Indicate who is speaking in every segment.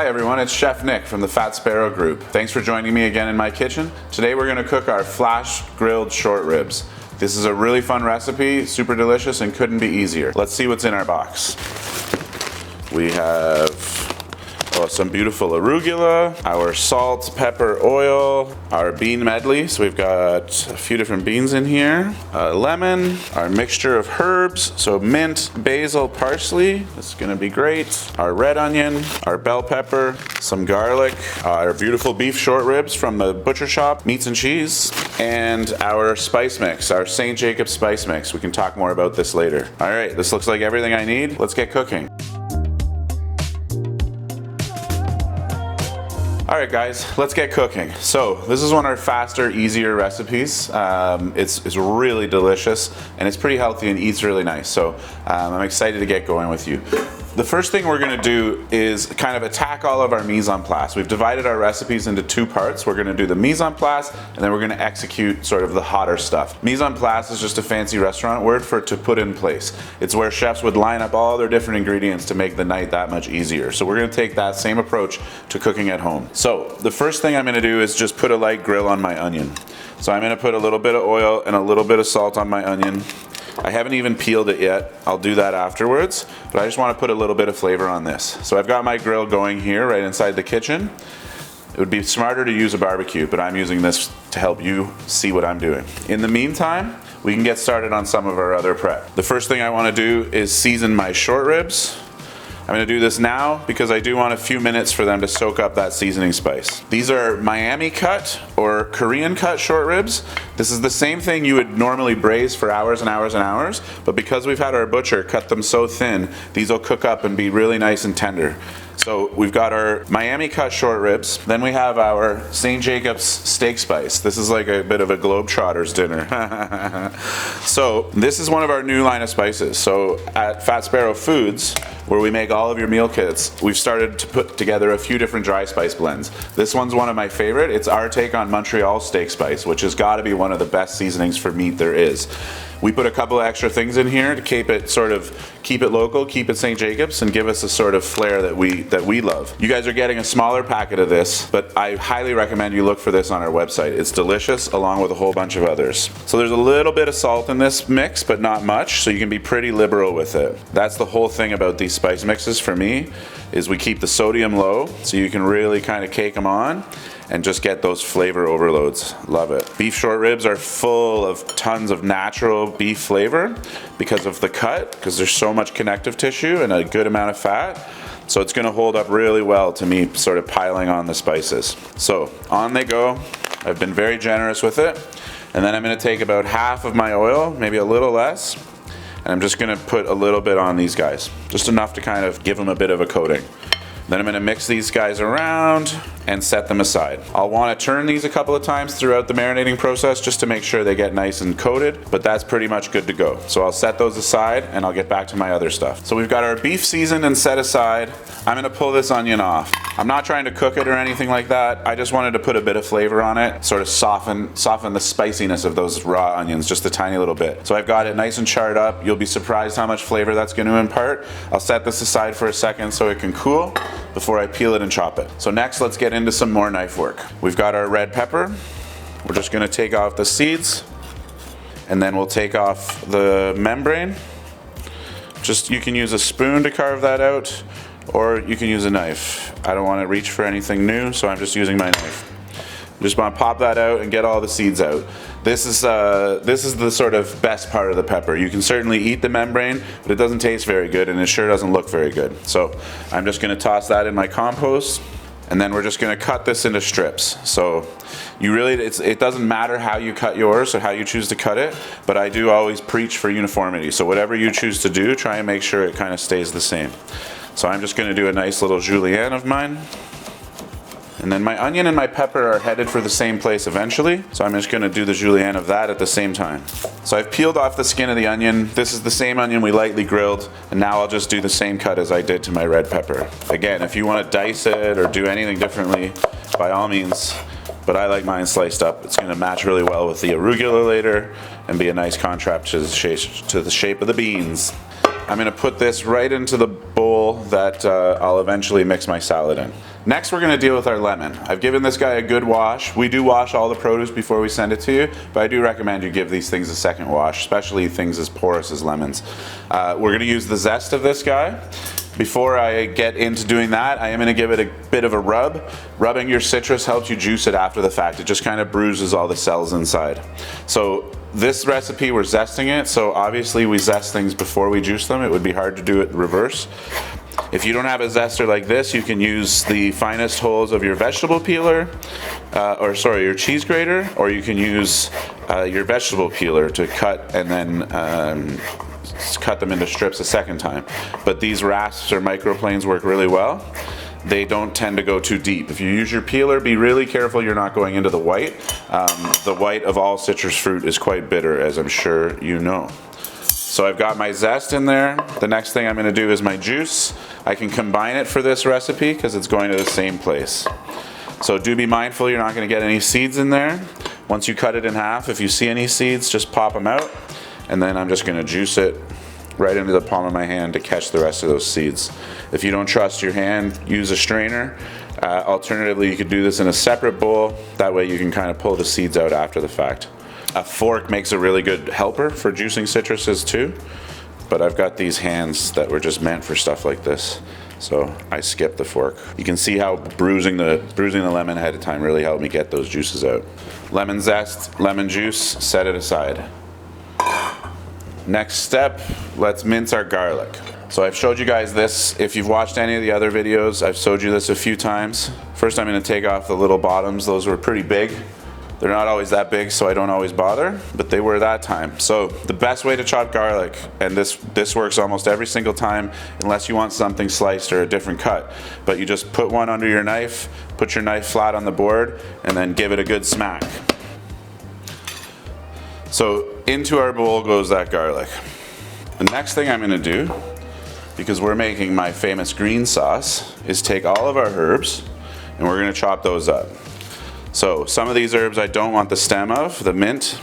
Speaker 1: Hi everyone, it's Chef Nick from the Fat Sparrow group. Thanks for joining me again in my kitchen. Today we're going to cook our flash grilled short ribs. This is a really fun recipe, super delicious, and couldn't be easier. Let's see what's in our box. We have some beautiful arugula, our salt, pepper, oil, our bean medley. So we've got a few different beans in here. Lemon, our mixture of herbs. So mint, basil, parsley. This is gonna be great. Our red onion, our bell pepper, some garlic, our beautiful beef short ribs from the butcher shop, meats and cheese, and our spice mix, our St. Jacobs spice mix. We can talk more about this later. All right, this looks like everything I need. Let's get cooking. Alright guys, let's get cooking. So this is one of our faster, easier recipes. It's really delicious and it's pretty healthy and eats really nice. So I'm excited to get going with you. The first thing we're going to do is kind of attack all of our mise en place. We've divided our recipes into two parts. We're going to do the mise en place and then we're going to execute sort of the hotter stuff. Mise en place is just a fancy restaurant word for to put in place. It's where chefs would line up all their different ingredients to make the night that much easier. So we're going to take that same approach to cooking at home. So the first thing I'm going to do is just put a light grill on my onion. So I'm going to put a little bit of oil and a little bit of salt on my onion. I haven't even peeled it yet. I'll do that afterwards, but I just want to put a little bit of flavor on this. So I've got my grill going here right inside the kitchen. It would be smarter to use a barbecue, but I'm using this to help you see what I'm doing. In the meantime, we can get started on some of our other prep. The first thing I want to do is season my short ribs. I'm going to do this now because I do want a few minutes for them to soak up that seasoning spice. These are Miami cut or Korean cut short ribs. This is the same thing you would normally braise for hours and hours and hours, but because we've had our butcher cut them so thin, these will cook up and be really nice and tender. So we've got our Miami cut short ribs. Then we have our St. Jacobs steak spice. This is like a bit of a Globetrotters dinner. So this is one of our new line of spices. So at Fat Sparrow Foods, where we make all of your meal kits, we've started to put together a few different dry spice blends. This one's one of my favorite. It's our take on Montreal steak spice, which has got to be one of the best seasonings for meat there is. We put a couple of extra things in here to keep it local, keep it St. Jacobs, and give us a sort of flair that we love. You guys are getting a smaller packet of this, but I highly recommend you look for this on our website. It's delicious, along with a whole bunch of others. So there's a little bit of salt in this mix, but not much, so you can be pretty liberal with it. That's the whole thing about these spice mixes for me, is we keep the sodium low, so you can really kind of cake them on and just get those flavor overloads. Love it. Beef short ribs are full of tons of natural beef flavor because of the cut, because there's so much connective tissue and a good amount of fat. So it's gonna hold up really well to me sort of piling on the spices. So on they go. I've been very generous with it. And then I'm gonna take about half of my oil, maybe a little less, and I'm just gonna put a little bit on these guys, just enough to kind of give them a bit of a coating. Then I'm going to mix these guys around and set them aside. I'll want to turn these a couple of times throughout the marinating process just to make sure they get nice and coated, but that's pretty much good to go. So I'll set those aside and I'll get back to my other stuff. So we've got our beef seasoned and set aside. I'm going to pull this onion off. I'm not trying to cook it or anything like that. I just wanted to put a bit of flavor on it, sort of soften the spiciness of those raw onions just a tiny little bit. So I've got it nice and charred up. You'll be surprised how much flavor that's going to impart. I'll set this aside for a second so it can cool before I peel it and chop it. So next, let's get into some more knife work. We've got our red pepper. We're just gonna take off the seeds, and then we'll take off the membrane. You can use a spoon to carve that out, or you can use a knife. I don't wanna reach for anything new, so I'm just using my knife. Just want to pop that out and get all the seeds out. This is the sort of best part of the pepper. You can certainly eat the membrane, but it doesn't taste very good and it sure doesn't look very good. So I'm just going to toss that in my compost, and then we're just going to cut this into strips. So it doesn't matter how you cut yours or how you choose to cut it, but I do always preach for uniformity. So whatever you choose to do, try and make sure it kind of stays the same. So I'm just going to do a nice little julienne of mine. And then my onion and my pepper are headed for the same place eventually, so I'm just going to do the julienne of that at the same time. So I've peeled off the skin of the onion. This is the same onion we lightly grilled, and now I'll just do the same cut as I did to my red pepper. Again, if you want to dice it or do anything differently, by all means, but I like mine sliced up. It's going to match really well with the arugula later and be a nice contrast to the shape of the beans. I'm gonna put this right into the bowl that I'll eventually mix my salad in. Next, we're gonna deal with our lemon. I've given this guy a good wash. We do wash all the produce before we send it to you, but I do recommend you give these things a second wash, especially things as porous as lemons. We're gonna use the zest of this guy. Before I get into doing that, I am gonna give it a bit of a rub. Rubbing your citrus helps you juice it after the fact. It just kind of bruises all the cells inside. So this recipe, we're zesting it, so obviously we zest things before we juice them. It would be hard to do it reverse. If you don't have a zester like this, you can use the finest holes of your vegetable peeler, your cheese grater, or you can use your vegetable peeler to cut and then cut them into strips a second time. But these rasps or microplanes work really well. They don't tend to go too deep. If you use your peeler, be really careful you're not going into the white. The white of all citrus fruit is quite bitter, as I'm sure you know. So I've got my zest in there. The next thing I'm gonna do is my juice. I can combine it for this recipe because it's going to the same place. So do be mindful you're not gonna get any seeds in there. Once you cut it in half, if you see any seeds, just pop them out. And then I'm just gonna juice it right into the palm of my hand to catch the rest of those seeds. If you don't trust your hand, use a strainer. Alternatively, you could do this in a separate bowl. That way you can kind of pull the seeds out after the fact. A fork makes a really good helper for juicing citruses too, but I've got these hands that were just meant for stuff like this, so I skipped the fork. You can see how bruising the lemon ahead of time really helped me get those juices out. Lemon zest, lemon juice, set it aside. Next step, let's mince our garlic. So I've showed you guys this. If you've watched any of the other videos, I've showed you this a few times. First, I'm gonna take off the little bottoms. Those were pretty big. They're not always that big, so I don't always bother, but they were that time. So the best way to chop garlic, and this works almost every single time, unless you want something sliced or a different cut, but you just put one under your knife, put your knife flat on the board, and then give it a good smack. So into our bowl goes that garlic. The next thing I'm gonna do, because we're making my famous green sauce, is take all of our herbs, and we're gonna chop those up. So some of these herbs I don't want the stem of, the mint,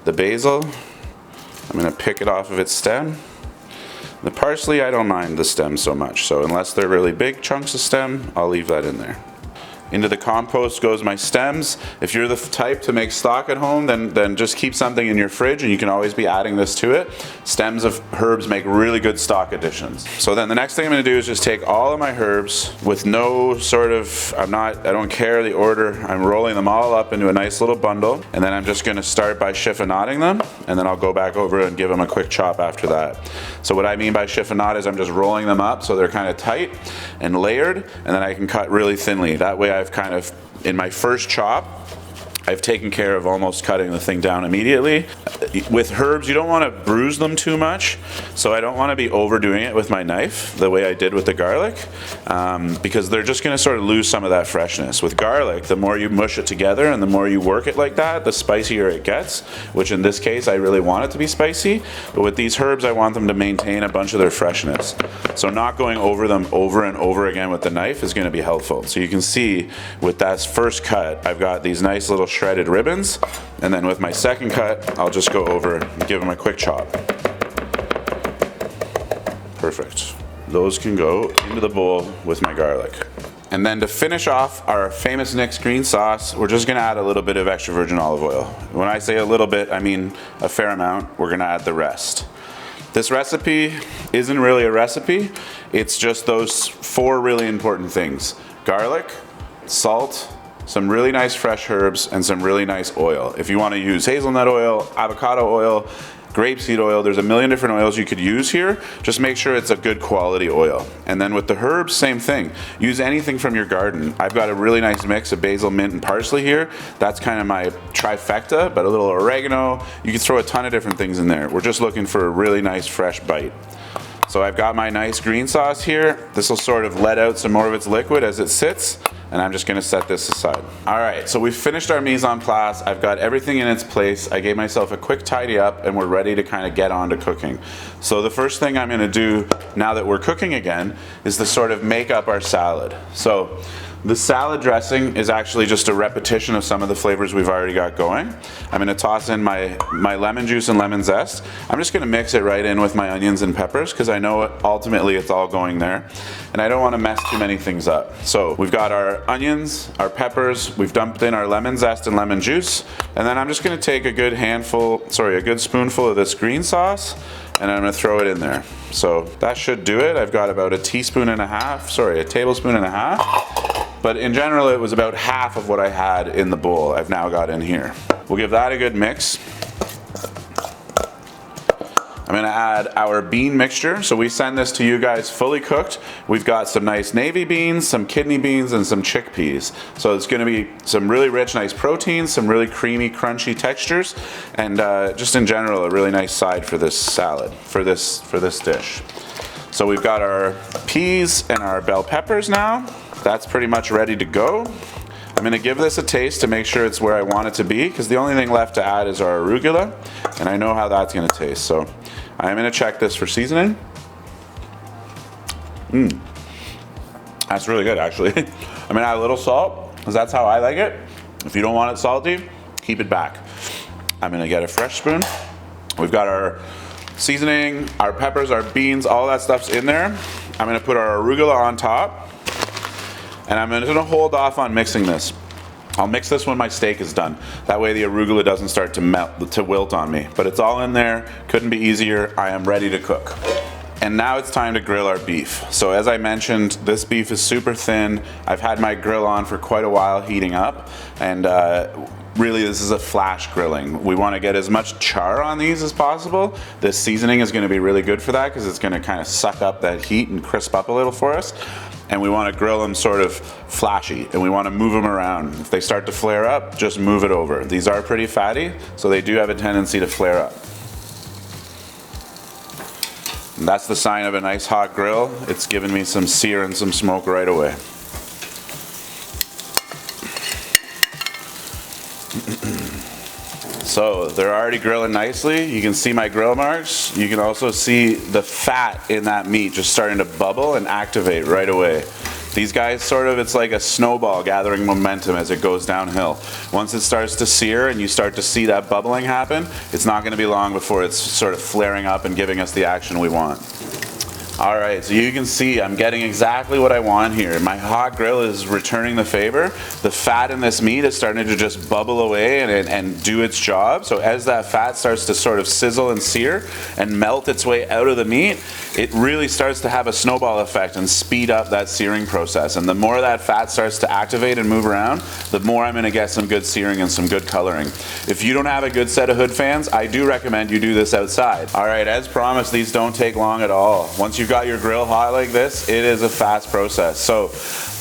Speaker 1: the basil, I'm gonna pick it off of its stem. The parsley, I don't mind the stem so much, so unless they're really big chunks of stem, I'll leave that in there. Into the compost goes my stems. If you're the type to make stock at home, then just keep something in your fridge and you can always be adding this to it. Stems of herbs make really good stock additions. So then the next thing I'm gonna do is just take all of my herbs with no sort of, I don't care the order, I'm rolling them all up into a nice little bundle, and then I'm just gonna start by chiffonading them, and then I'll go back over and give them a quick chop after that. So what I mean by chiffonade is I'm just rolling them up so they're kind of tight and layered, and then I can cut really thinly. That way I've kind of, in my first chop, I've taken care of almost cutting the thing down immediately. With herbs, you don't want to bruise them too much, so I don't want to be overdoing it with my knife the way I did with the garlic, because they're just going to sort of lose some of that freshness. With garlic, the more you mush it together and the more you work it like that, the spicier it gets, which in this case I really want it to be spicy, but with these herbs I want them to maintain a bunch of their freshness. So not going over them over and over again with the knife is going to be helpful. So you can see with that first cut, I've got these nice little shredded ribbons, and then with my second cut I'll just go over and give them a quick chop. Perfect. Those can go into the bowl with my garlic. And then to finish off our famous Nick's green sauce, we're just gonna add a little bit of extra virgin olive oil. When I say a little bit, I mean a fair amount. We're gonna add the rest. This recipe isn't really a recipe, it's just those 4 really important things: garlic, salt, some really nice fresh herbs, and some really nice oil. If you want to use hazelnut oil, avocado oil, grapeseed oil, there's a million different oils you could use here. Just make sure it's a good quality oil. And then with the herbs, same thing. Use anything from your garden. I've got a really nice mix of basil, mint, and parsley here. That's kind of my trifecta, but a little oregano. You can throw a ton of different things in there. We're just looking for a really nice fresh bite. So I've got my nice green sauce here. This will sort of let out some more of its liquid as it sits, and I'm just gonna set this aside. All right, so we've finished our mise en place. I've got everything in its place. I gave myself a quick tidy up, and we're ready to kind of get on to cooking. So the first thing I'm gonna do now that we're cooking again is to sort of make up our salad. So The salad dressing is actually just a repetition of some of the flavors we've already got going. I'm gonna toss in my lemon juice and lemon zest. I'm just gonna mix it right in with my onions and peppers because I know ultimately it's all going there. And I don't wanna mess too many things up. So we've got our onions, our peppers, we've dumped in our lemon zest and lemon juice. And then I'm just gonna take a good spoonful of this green sauce, and I'm gonna throw it in there. So that should do it. I've got about a tablespoon and a half. But in general, it was about half of what I had in the bowl I've now got in here. We'll give that a good mix. I'm gonna add our bean mixture. So we send this to you guys fully cooked. We've got some nice navy beans, some kidney beans, and some chickpeas. So it's gonna be some really rich, nice proteins, some really creamy, crunchy textures, and just in general, a really nice side for this salad, for this dish. So we've got our peas and our bell peppers now. That's pretty much ready to go. I'm gonna give this a taste to make sure it's where I want it to be, because the only thing left to add is our arugula, and I know how that's gonna taste. So I'm gonna check this for seasoning. That's really good, actually. I'm gonna add a little salt, because that's how I like it. If you don't want it salty, keep it back. I'm gonna get a fresh spoon. We've got our seasoning, our peppers, our beans, all that stuff's in there. I'm gonna put our arugula on top. And I'm gonna hold off on mixing this. I'll mix this when my steak is done. That way the arugula doesn't start to wilt on me. But it's all in there, couldn't be easier. I am ready to cook. And now it's time to grill our beef. So as I mentioned, this beef is super thin. I've had my grill on for quite a while heating up. And really this is a flash grilling. We wanna get as much char on these as possible. This seasoning is gonna be really good for that because it's gonna kind of suck up that heat and crisp up a little for us. And we want to grill them sort of flashy, and we want to move them around. If they start to flare up, just move it over. These are pretty fatty, so they do have a tendency to flare up. And that's the sign of a nice hot grill. It's giving me some sear and some smoke right away. So they're already grilling nicely. You can see my grill marks. You can also see the fat in that meat just starting to bubble and activate right away. These guys it's like a snowball gathering momentum as it goes downhill. Once it starts to sear and you start to see that bubbling happen, it's not gonna be long before it's sort of flaring up and giving us the action we want. All right, so you can see I'm getting exactly what I want here. My hot grill is returning the favor. The fat in this meat is starting to just bubble away and do its job. So as that fat starts to sort of sizzle and sear and melt its way out of the meat, it really starts to have a snowball effect and speed up that searing process. And the more that fat starts to activate and move around, the more I'm gonna get some good searing and some good coloring. If you don't have a good set of hood fans, I do recommend you do this outside. All right, as promised, these don't take long at all. Once you've got your grill hot like this, it is a fast process. So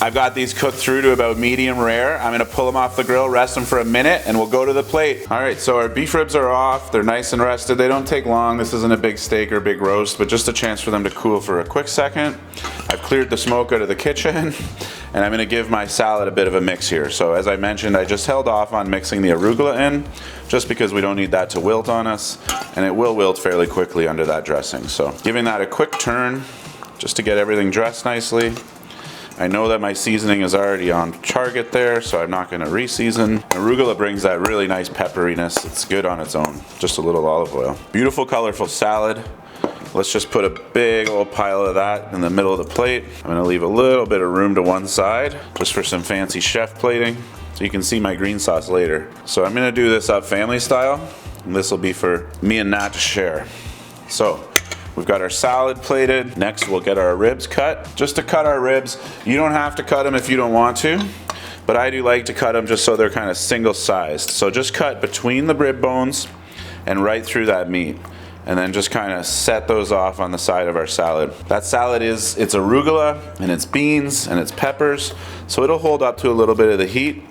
Speaker 1: I've got these cooked through to about medium rare. I'm gonna pull them off the grill, rest them for a minute, and we'll go to the plate. All right, so our beef ribs are off. They're nice and rested. They don't take long. This isn't a big steak or big roast, but just a chance for them to cool for a quick second. I've cleared the smoke out of the kitchen, and I'm gonna give my salad a bit of a mix here. So as I mentioned, I just held off on mixing the arugula in, just because we don't need that to wilt on us, and it will wilt fairly quickly under that dressing. So giving that a quick turn, just to get everything dressed nicely. I know that my seasoning is already on target there, so I'm not gonna re-season. Arugula brings that really nice pepperiness. It's good on its own, just a little olive oil. Beautiful, colorful salad. Let's just put a big old pile of that in the middle of the plate. I'm gonna leave a little bit of room to one side, just for some fancy chef plating, so you can see my green sauce later. So I'm gonna do this up family style, and this will be for me and Nat to share. So, we've got our salad plated. Next, we'll get our ribs cut. Just to cut our ribs, you don't have to cut them if you don't want to, but I do like to cut them just so they're kind of single sized. So just cut between the rib bones and right through that meat. And then just kind of set those off on the side of our salad. That salad it's arugula, and it's beans, and it's peppers, so it'll hold up to a little bit of the heat.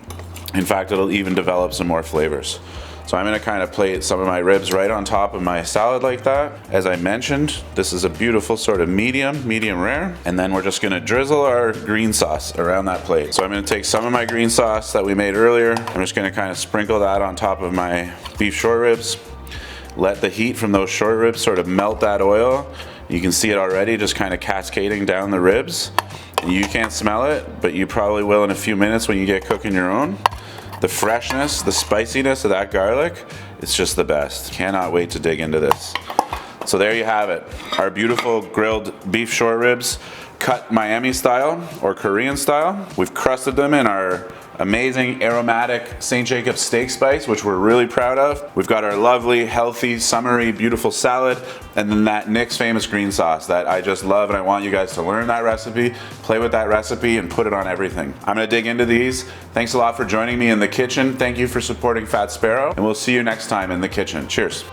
Speaker 1: In fact, it'll even develop some more flavors. So I'm gonna kind of plate some of my ribs right on top of my salad like that. As I mentioned, this is a beautiful sort of medium rare. And then we're just gonna drizzle our green sauce around that plate. So I'm gonna take some of my green sauce that we made earlier. I'm just gonna kind of sprinkle that on top of my beef short ribs. Let the heat from those short ribs sort of melt that oil. You can see it already just kind of cascading down the ribs. You can't smell it, but you probably will in a few minutes when you get cooking your own. The freshness, the spiciness of that garlic, it's just the best. Cannot wait to dig into this. So there you have it. Our beautiful grilled beef short ribs, cut Miami style or Korean style. We've crusted them in our amazing aromatic St. Jacobs steak spice, which we're really proud of. We've got our lovely, healthy, summery, beautiful salad, and then that Nick's famous green sauce that I just love, and I want you guys to learn that recipe, play with that recipe, and put it on everything. I'm gonna dig into these. Thanks a lot for joining me in the kitchen. Thank you for supporting Fat Sparrow, and we'll see you next time in the kitchen. Cheers.